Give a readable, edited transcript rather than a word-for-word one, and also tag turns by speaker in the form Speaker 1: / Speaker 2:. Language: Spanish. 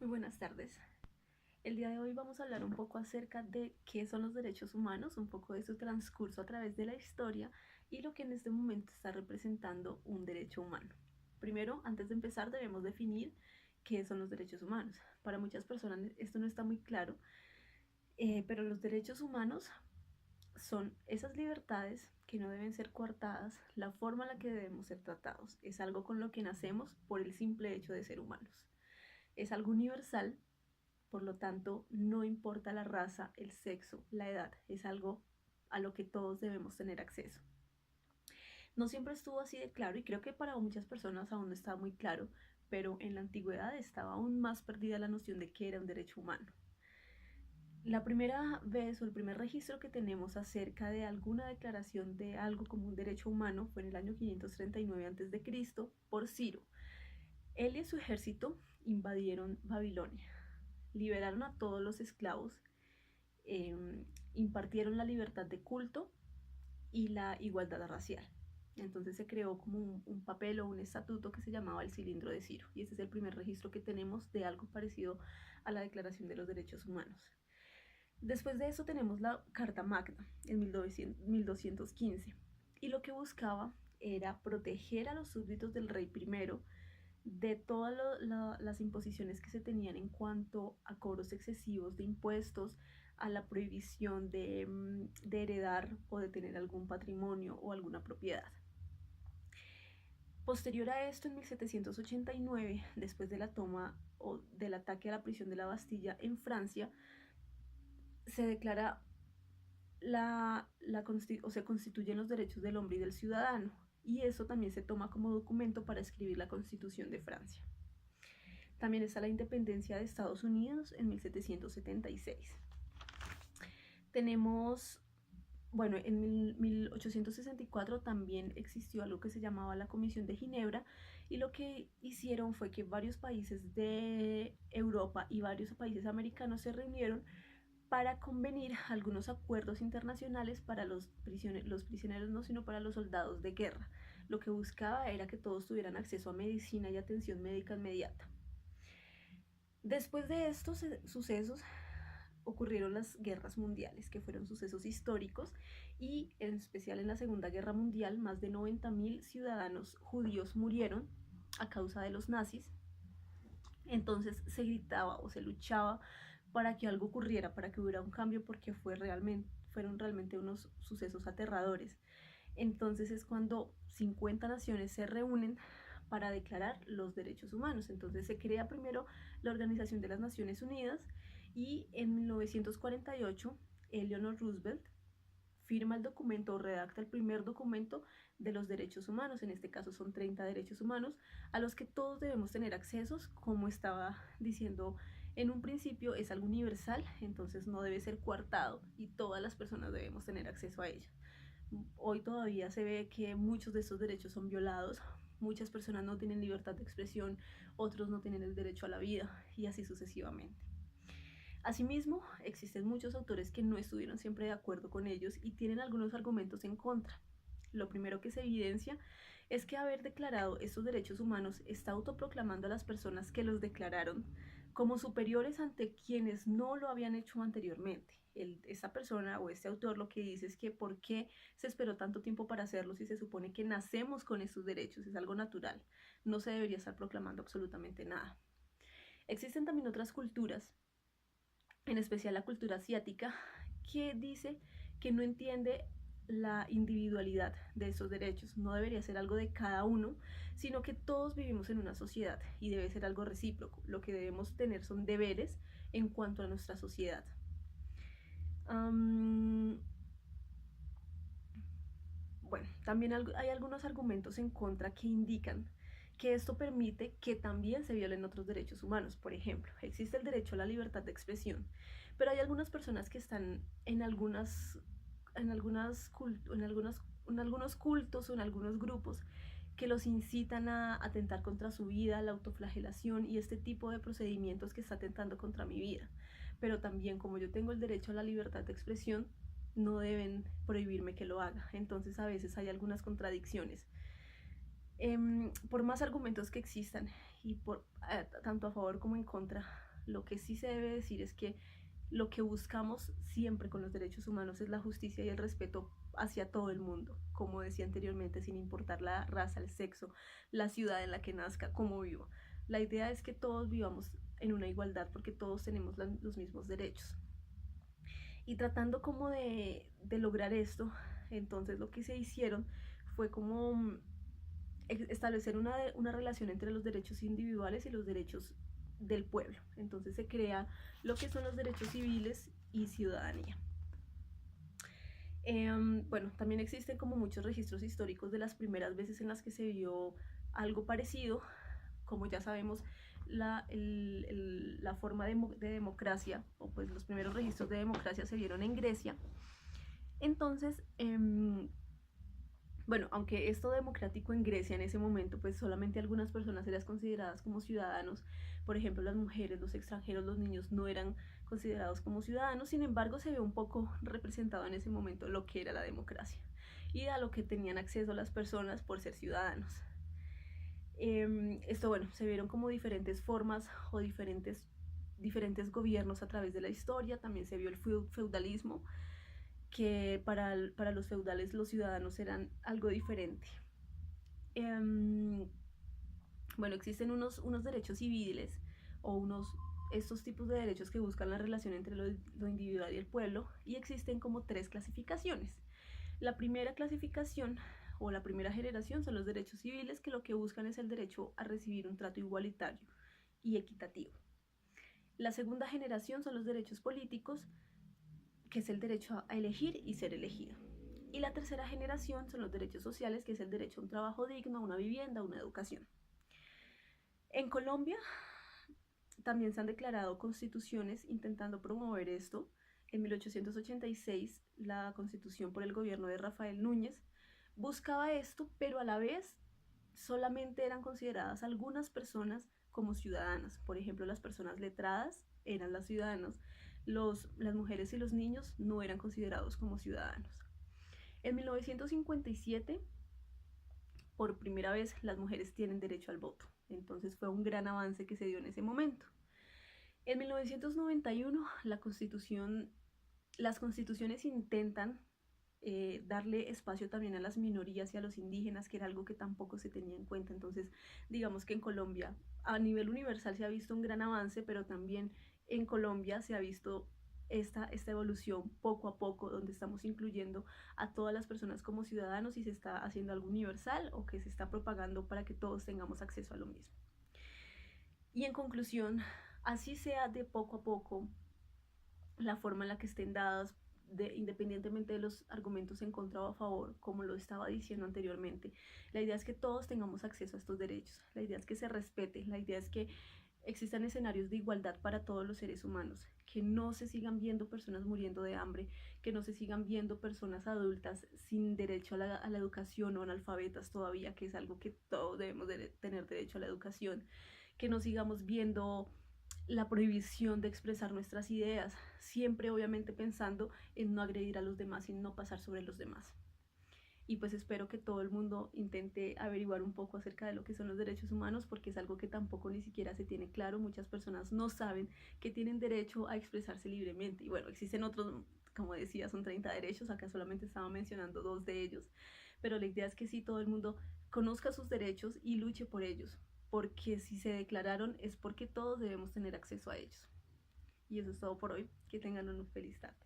Speaker 1: Muy buenas tardes. El día de hoy vamos a hablar un poco acerca de qué son los derechos humanos, un poco de su transcurso a través de la historia y lo que en este momento está representando un derecho humano. Primero, antes de empezar, debemos definir qué son los derechos humanos. Para muchas personas esto no está muy claro, pero los derechos humanos son esas libertades que no deben ser coartadas, la forma en la que debemos ser tratados. Es algo con lo que nacemos por el simple hecho de ser humanos. Es algo universal. Por lo tanto, no importa la raza, el sexo, la edad, es algo a lo que todos debemos tener acceso. No siempre estuvo así de claro y creo que para muchas personas aún no está muy claro, pero en la antigüedad estaba aún más perdida la noción de qué era un derecho humano. La primera vez o el primer registro que tenemos acerca de alguna declaración de algo como un derecho humano fue en el año 539 a.C. por Ciro. Él y su ejército invadieron Babilonia, liberaron a todos los esclavos, impartieron la libertad de culto y la igualdad racial. Entonces se creó como un papel o un estatuto que se llamaba el Cilindro de Ciro, y ese es el primer registro que tenemos de algo parecido a la Declaración de los Derechos Humanos. Después de eso tenemos la Carta Magna en 1215, y lo que buscaba era proteger a los súbditos del rey primero de todas las imposiciones que se tenían en cuanto a cobros excesivos de impuestos, a la prohibición de heredar o de tener algún patrimonio o alguna propiedad. Posterior a esto, en 1789, después de la toma o del ataque a la prisión de la Bastilla en Francia, se declara o se constituyen los derechos del hombre y del ciudadano, y eso también se toma como documento para escribir la Constitución de Francia. También está la independencia de Estados Unidos en 1776. Tenemos, bueno, en 1864 también existió algo que se llamaba la Comisión de Ginebra, y lo que hicieron fue que varios países de Europa y varios países americanos se reunieron para convenir algunos acuerdos internacionales para los prisioneros no, sino para los soldados de guerra. Lo que buscaba era que todos tuvieran acceso a medicina y atención médica inmediata. Después de estos sucesos ocurrieron las guerras mundiales, que fueron sucesos históricos, y en especial en la Segunda Guerra Mundial más de 90.000 ciudadanos judíos murieron a causa de los nazis. Entonces se gritaba o se luchaba para que algo ocurriera, para que hubiera un cambio, porque fueron realmente unos sucesos aterradores. Entonces es cuando 50 naciones se reúnen para declarar los derechos humanos. Entonces se crea primero la Organización de las Naciones Unidas, y en 1948 Eleanor Roosevelt firma el documento o redacta el primer documento de los derechos humanos. En este caso son 30 derechos humanos a los que todos debemos tener accesos. Como estaba diciendo en un principio, es algo universal, entonces no debe ser coartado y todas las personas debemos tener acceso a ello. Hoy todavía se ve que muchos de estos derechos son violados, muchas personas no tienen libertad de expresión, otros no tienen el derecho a la vida, y así sucesivamente. Asimismo, existen muchos autores que no estuvieron siempre de acuerdo con ellos y tienen algunos argumentos en contra. Lo primero que se evidencia es que haber declarado estos derechos humanos está autoproclamando a las personas que los declararon como superiores ante quienes no lo habían hecho anteriormente. Esta persona o este autor lo que dice es que por qué se esperó tanto tiempo para hacerlo si se supone que nacemos con estos derechos, es algo natural, no se debería estar proclamando absolutamente nada. Existen también otras culturas, en especial la cultura asiática, que dice que no entiende la individualidad de esos derechos. No debería ser algo de cada uno, sino que todos vivimos en una sociedad y debe ser algo recíproco. Lo que debemos tener son deberes en cuanto a nuestra sociedad. Bueno, también hay algunos argumentos en contra que indican que esto permite que también se violen otros derechos humanos. Por ejemplo, existe el derecho a la libertad de expresión, pero hay algunas personas que están en algunos cultos o en algunos grupos que los incitan a atentar contra su vida, la autoflagelación y este tipo de procedimientos que está atentando contra mi vida. Pero también, como yo tengo el derecho a la libertad de expresión, no deben prohibirme que lo haga. Entonces a veces hay algunas contradicciones. Por más argumentos que existan y tanto a favor como en contra, Lo que sí se debe decir es que lo que buscamos siempre con los derechos humanos es la justicia y el respeto hacia todo el mundo, como decía anteriormente, sin importar la raza, el sexo, la ciudad en la que nazca, cómo vivo. La idea es que todos vivamos en una igualdad porque todos tenemos los mismos derechos. Y tratando como de lograr esto, entonces lo que se hicieron fue como establecer una relación entre los derechos individuales y los derechos del pueblo. Entonces se crea lo que son los derechos civiles y ciudadanía. Bueno, también existen como muchos registros históricos de las primeras veces en las que se vio algo parecido. Como ya sabemos, la forma de democracia, o pues los primeros registros de democracia se vieron en Grecia. Entonces, bueno, aunque esto democrático en Grecia en ese momento, pues solamente algunas personas eran consideradas como ciudadanos. Por ejemplo, las mujeres, los extranjeros, los niños no eran considerados como ciudadanos. Sin embargo, se ve un poco representado en ese momento lo que era la democracia y a lo que tenían acceso las personas por ser ciudadanos. Esto, bueno, se vieron como diferentes formas o diferentes gobiernos a través de la historia. También se vio el feudalismo, que para los feudales los ciudadanos eran algo diferente. Bueno, existen unos derechos civiles o estos tipos de derechos que buscan la relación entre lo individual y el pueblo, y existen como 3 clasificaciones. La primera clasificación o la primera generación son los derechos civiles, que lo que buscan es el derecho a recibir un trato igualitario y equitativo. La segunda generación son los derechos políticos, que es el derecho a elegir y ser elegido. Y la tercera generación son los derechos sociales, que es el derecho a un trabajo digno, a una vivienda, a una educación. En Colombia también se han declarado constituciones intentando promover esto. En 1886, la constitución por el gobierno de Rafael Núñez buscaba esto, pero a la vez solamente eran consideradas algunas personas como ciudadanas. Por ejemplo, las personas letradas eran las ciudadanas, las mujeres y los niños no eran considerados como ciudadanos. En 1957, por primera vez, las mujeres tienen derecho al voto. Entonces fue un gran avance que se dio en ese momento. En 1991, las constituciones intentan darle espacio también a las minorías y a los indígenas, que era algo que tampoco se tenía en cuenta. Entonces, digamos que en Colombia, a nivel universal se ha visto un gran avance, pero también en Colombia se ha visto esta evolución poco a poco, donde estamos incluyendo a todas las personas como ciudadanos y se está haciendo algo universal o que se está propagando para que todos tengamos acceso a lo mismo. Y en conclusión, así sea de poco a poco, la forma en la que estén dadas, independientemente de los argumentos en contra o a favor, como lo estaba diciendo anteriormente, la idea es que todos tengamos acceso a estos derechos, la idea es que se respete, la idea es que existan escenarios de igualdad para todos los seres humanos, que no se sigan viendo personas muriendo de hambre, que no se sigan viendo personas adultas sin derecho a la educación o analfabetas todavía, que es algo que todos debemos tener derecho a la educación, que no sigamos viendo la prohibición de expresar nuestras ideas, siempre obviamente pensando en no agredir a los demás y no pasar sobre los demás. Y pues espero que todo el mundo intente averiguar un poco acerca de lo que son los derechos humanos, porque es algo que tampoco ni siquiera se tiene claro. Muchas personas no saben que tienen derecho a expresarse libremente. Y bueno, existen otros, como decía, son 30 derechos, acá solamente estaba mencionando 2 de ellos, pero la idea es que sí todo el mundo conozca sus derechos y luche por ellos, porque si se declararon es porque todos debemos tener acceso a ellos. Y eso es todo por hoy. Que tengan una feliz tarde.